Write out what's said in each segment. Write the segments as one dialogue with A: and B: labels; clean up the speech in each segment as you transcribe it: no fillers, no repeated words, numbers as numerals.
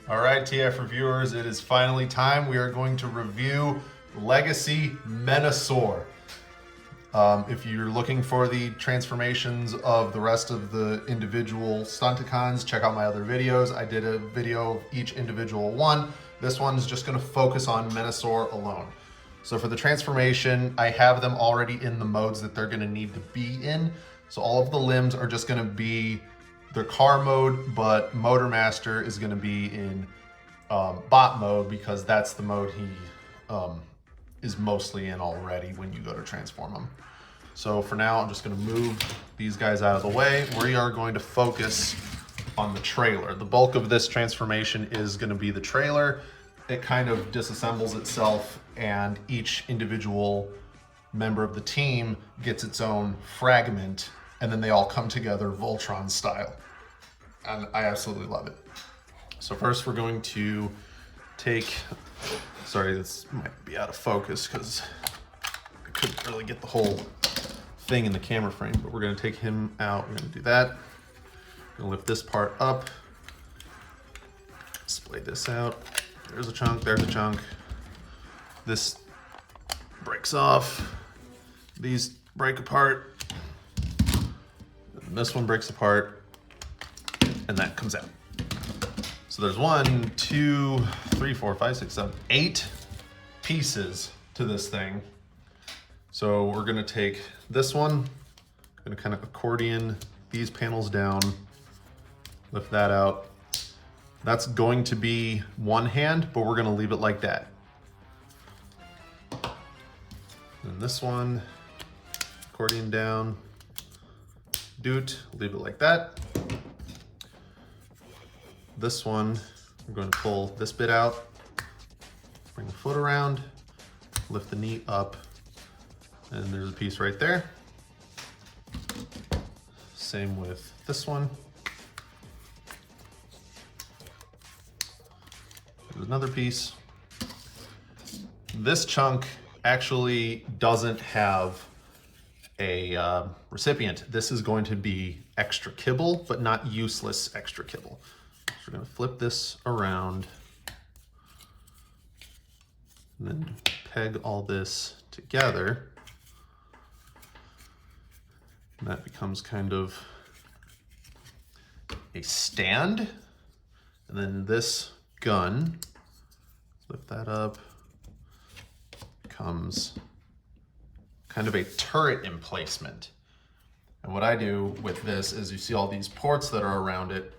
A: All right, TF reviewers, it is finally time. We are going to review Legacy Menasor. If you're looking for the transformations of the rest of the individual Stunticons, check out my other videos. I did a video of each individual one. This one's just going to focus on Menasor alone. So for the transformation, I have them already in the modes that they're going to need to be in. So all of the limbs are just going to be their car mode, but Motor Master is going to be in bot mode because that's the mode he is mostly in already when you go to transform him. So for now, I'm just going to move these guys out of the way. We are going to focus on the trailer. The bulk of this transformation is going to be the trailer. It kind of disassembles itself, and each individual member of the team gets its own fragment, and then they all come together Voltron style. And I absolutely love it. So first we're going to take, sorry, this might be out of focus because I couldn't really get the whole thing in the camera frame, but we're going to take him out. We're going to do that. We're going to lift this part up, splay this out. There's a chunk, there's a chunk. This breaks off. These break apart. And this one breaks apart, and that comes out. So there's 1, 2, 3, 4, 5, 6, 7, 8 pieces to this thing. So we're gonna take this one, gonna kind of accordion these panels down, lift that out. That's going to be one hand, but we're gonna leave it like that. And this one, accordion down, doot, leave it like that. This one, we're going to pull this bit out, bring the foot around, lift the knee up, and there's a piece right there. Same with this one. There's another piece. This chunk actually doesn't have a recipient. This is going to be extra kibble, but not useless extra kibble. So we're going to flip this around and then peg all this together. And that becomes kind of a stand. And then this gun, lift that up, becomes kind of a turret emplacement. And what I do with this is you see all these ports that are around it.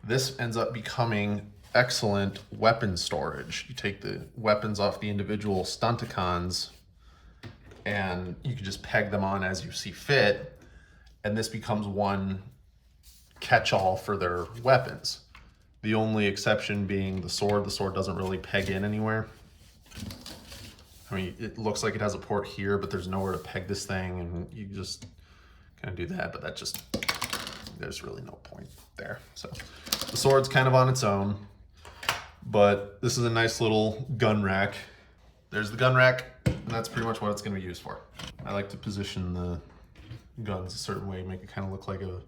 A: This ends up becoming excellent weapon storage. You take the weapons off the individual Stunticons and you can just peg them on as you see fit. And this becomes one catch-all for their weapons. The only exception being the sword. The sword doesn't really peg in anywhere. I mean, it looks like it has a port here, but there's nowhere to peg this thing, and you just kind of do that, but that just, there's really no point there. So the sword's kind of on its own, but this is a nice little gun rack. There's the gun rack, and that's pretty much what it's going to be used for. I like to position the guns a certain way, make it kind of look like a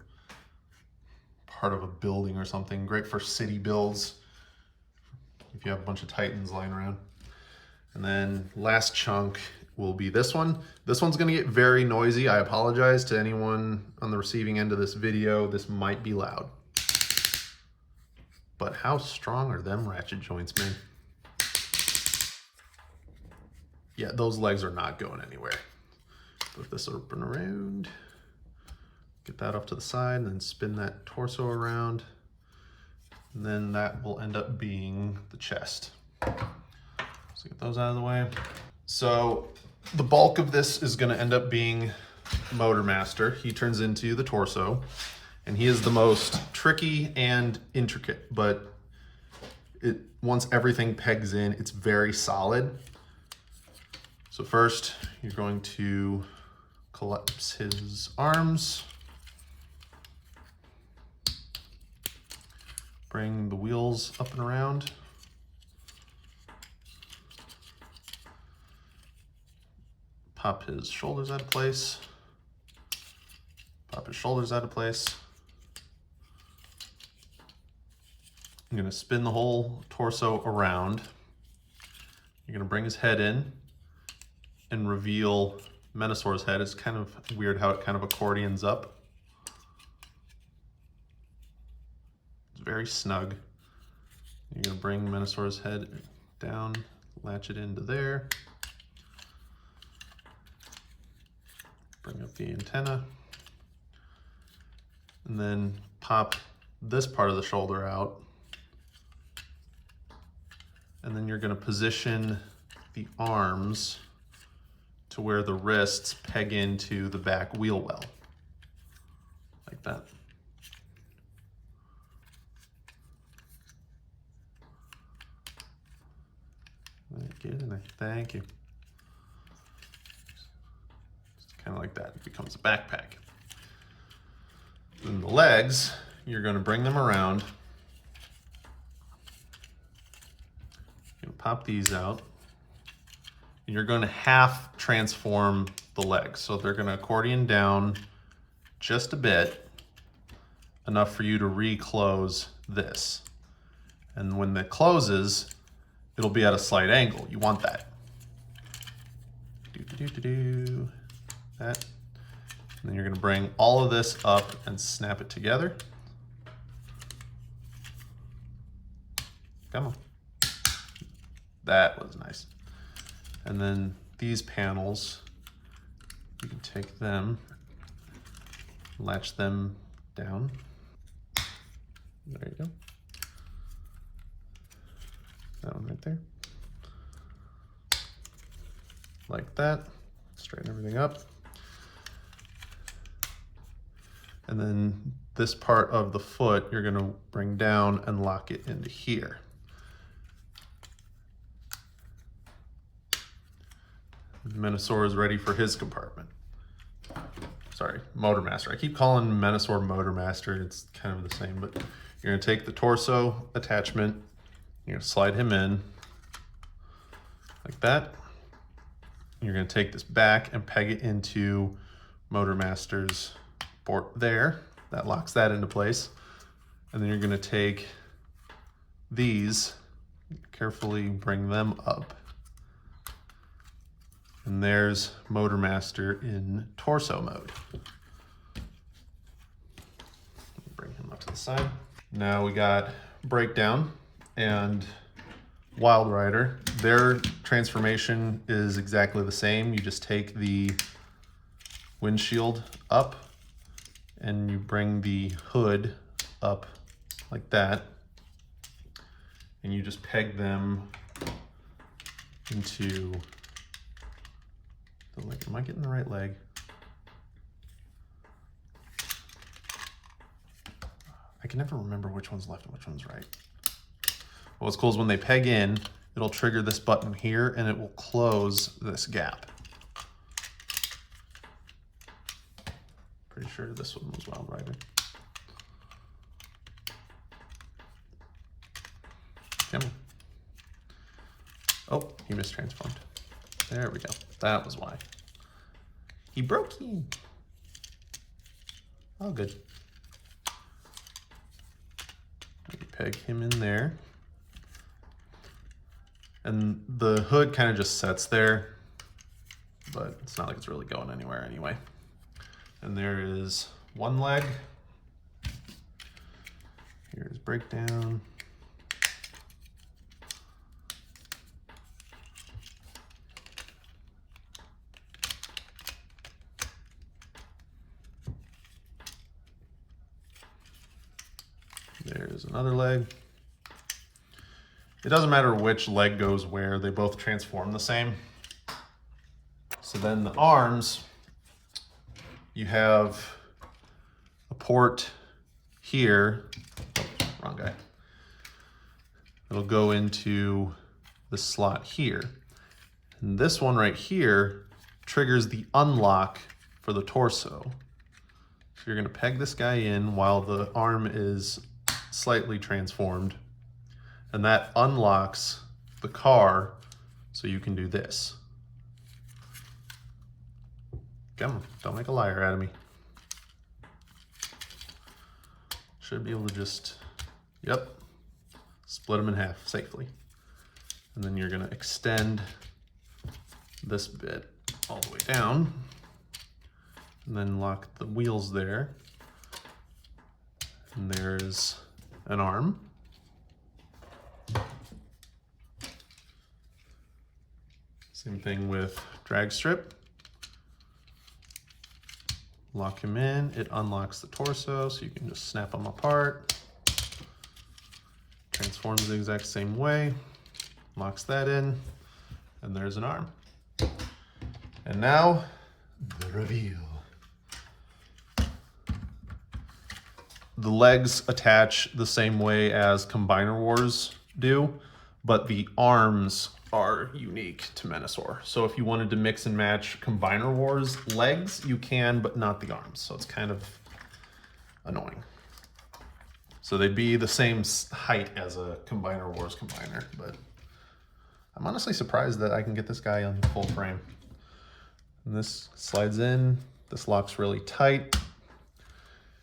A: part of a building or something. Great for city builds if you have a bunch of Titans lying around. And then last chunk will be this one. This one's gonna get very noisy. I apologize to anyone on the receiving end of this video. This might be loud. But how strong are them ratchet joints, man? Yeah, those legs are not going anywhere. Flip this open around, get that off to the side, and then spin that torso around. And then that will end up being the chest. So get those out of the way. So the bulk of this is gonna end up being Motor Master. He turns into the torso, and he is the most tricky and intricate, but once everything pegs in, it's very solid. So first, you're going to collapse his arms, bring the wheels up and around, pop his shoulders out of place, pop his shoulders out of place, I'm gonna spin the whole torso around. You're gonna bring his head in and reveal Menasor's head. It's kind of weird how it kind of accordions up. It's very snug. You're gonna bring Menasor's head down, latch it into there. Bring up the antenna. And then pop this part of the shoulder out. And then you're gonna position the arms to where the wrists peg into the back wheel well, like that. Thank you. Just kind of like that, it becomes a backpack. Then the legs, you're gonna bring them around. You're gonna pop these out. And you're gonna half transform the legs. So they're gonna accordion down just a bit, enough for you to reclose this. And when it closes, it'll be at a slight angle. You want that. That. And then you're gonna bring all of this up and snap it together. Come on. That was nice. And then these panels, you can take them, latch them down. There you go. That one right there. Like that. Straighten everything up. And then this part of the foot, you're gonna bring down and lock it into here. Menasor is ready for his compartment. Sorry, Motormaster. I keep calling Menasor Motormaster. It's kind of the same, but you're gonna take the torso attachment, you're gonna slide him in like that. You're gonna take this back and peg it into Motormaster's board there. That locks that into place. And then you're gonna take these, carefully bring them up. And there's Motormaster in torso mode. Bring him up to the side. Now we got Breakdown and Wild Rider. Their transformation is exactly the same. You just take the windshield up and you bring the hood up like that. And you just peg them into the leg. Am I getting the right leg? I can never remember which one's left and which one's right. Well, what's cool is when they peg in, it'll trigger this button here and it will close this gap. Pretty sure this one was Wild Rider. Come on. Oh, he mistransformed. There we go. That was why. He broke you. Oh, good. Maybe peg him in there. And the hood kind of just sets there, but it's not like it's really going anywhere anyway. And there is one leg. Here's Breakdown. There's another leg. It doesn't matter which leg goes where, they both transform the same. So then the arms, you have a port here. Oh, wrong guy. It'll go into the slot here. And this one right here triggers the unlock for the torso. So you're gonna peg this guy in while the arm is slightly transformed, and that unlocks the car so you can do this. Come on, don't make a liar out of me. Should be able to just, yep. split them in half safely. And then you're gonna extend this bit all the way down and then lock the wheels there. And there's an arm. Same thing with drag strip. Lock him in, it unlocks the torso, so you can just snap them apart. Transforms the exact same way, locks that in, and there's an arm. And now, the reveal. The legs attach the same way as Combiner Wars do, but the arms are unique to Menasor. So if you wanted to mix and match Combiner Wars legs, you can, but not the arms. So it's kind of annoying. So they'd be the same height as a Combiner Wars combiner, but I'm honestly surprised that I can get this guy on full frame. And this slides in, this locks really tight.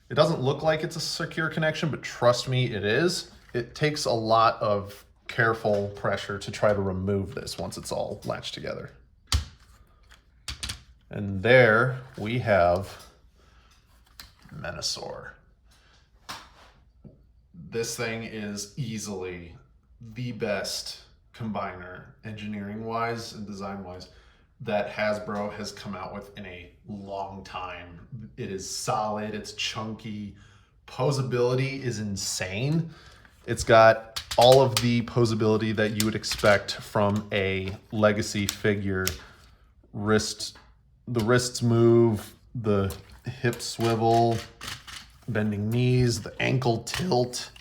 A: It doesn't look like it's a secure connection, but trust me, it is. It takes a lot of careful pressure to try to remove this once it's all latched together. And there we have Menasor. This thing is easily the best combiner, engineering-wise and design-wise, that Hasbro has come out with in a long time. It is solid, it's chunky, posability is insane. It's got all of the posability that you would expect from a legacy figure. The wrists move, the hip swivel, bending knees, the ankle tilt.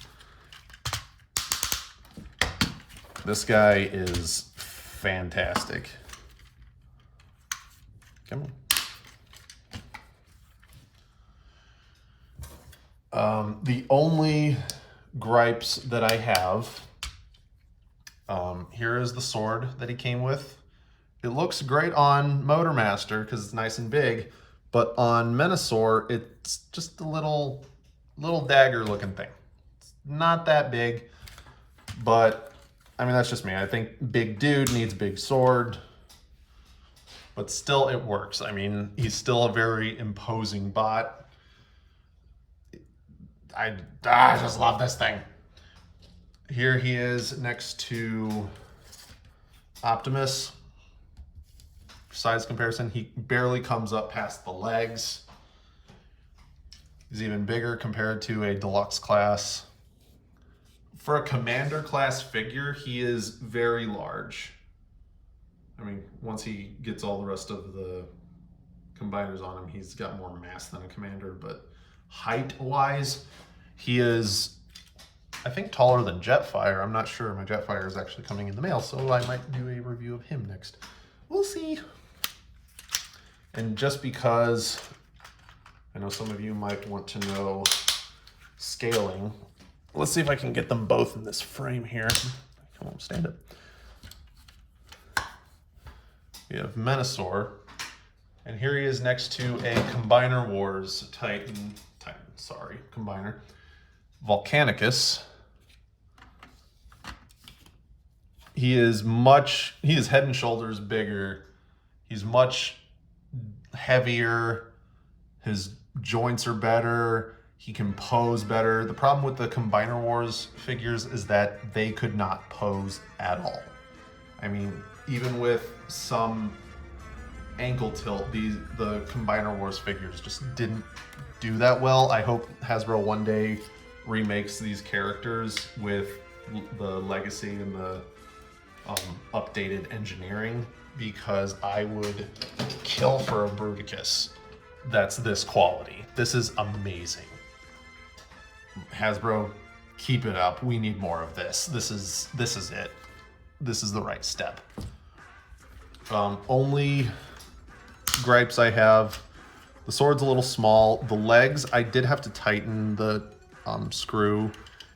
A: This guy is fantastic. Come on. The only gripes that I have, here is the sword that he came with. It looks great on Motormaster because it's nice and big, but on Menasor, it's just a little dagger looking thing. It's not that big, but I mean, that's just me. I think big dude needs big sword, but still it works. I mean, he's still a very imposing bot. I just love this thing. Here he is next to Optimus. Size comparison, he barely comes up past the legs. He's even bigger compared to a deluxe class. For a commander class figure, he is very large. I mean, once he gets all the rest of the combiners on him, he's got more mass than a commander, but height-wise, he is, I think, taller than Jetfire. I'm not sure. My Jetfire is actually coming in the mail, so I might do a review of him next. We'll see. And just because I know some of you might want to know scaling, let's see if I can get them both in this frame here. Come on, stand up. We have Menasor, and here he is next to a Combiner Wars combiner, Volcanicus. He is head and shoulders bigger. He's much heavier. His joints are better. He can pose better. The problem with the Combiner Wars figures is that they could not pose at all. I mean, even with some ankle tilt, the Combiner Wars figures just didn't do that well. I hope Hasbro one day remakes these characters with the legacy and the updated engineering, because I would kill for a Bruticus that's this quality. This is amazing. Hasbro, keep it up. We need more of this. This is it. This is the right step. Only gripes I have, the sword's a little small. The legs, I did have to tighten the screw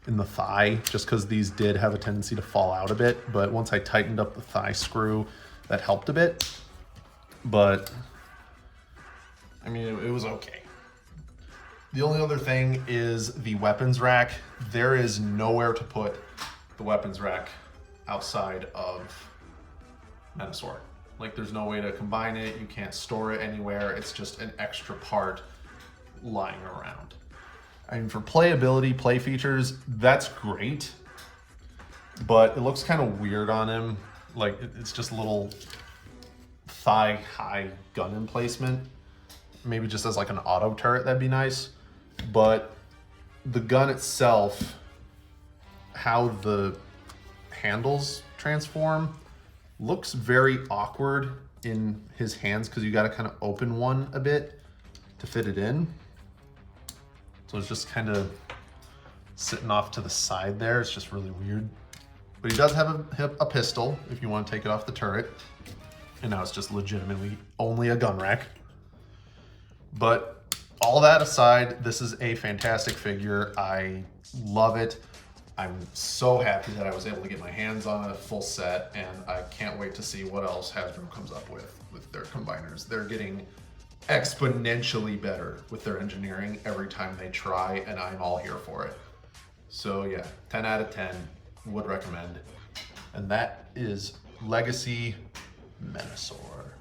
A: in the thigh just because these did have a tendency to fall out a bit. But once I tightened up the thigh screw, that helped a bit. But I mean, it was okay. The only other thing is the weapons rack. There is nowhere to put the weapons rack outside of Menasor. Like there's no way to combine it, you can't store it anywhere, it's just an extra part lying around. I mean, for playability, play features, that's great, but it looks kind of weird on him. Like it's just a little thigh-high gun emplacement. Maybe just as like an auto turret, that'd be nice. But the gun itself, how the handles transform, looks very awkward in his hands because you got to kind of open one a bit to fit it in. So it's just kind of sitting off to the side there. It's just really weird. But he does have a pistol if you want to take it off the turret. And now it's just legitimately only a gun rack. But all that aside, this is a fantastic figure. I love it. I'm so happy that I was able to get my hands on a full set, and I can't wait to see what else Hasbro comes up with their combiners. They're getting exponentially better with their engineering every time they try, and I'm all here for it. So yeah, 10 out of 10, would recommend. And that is Legacy Menasor.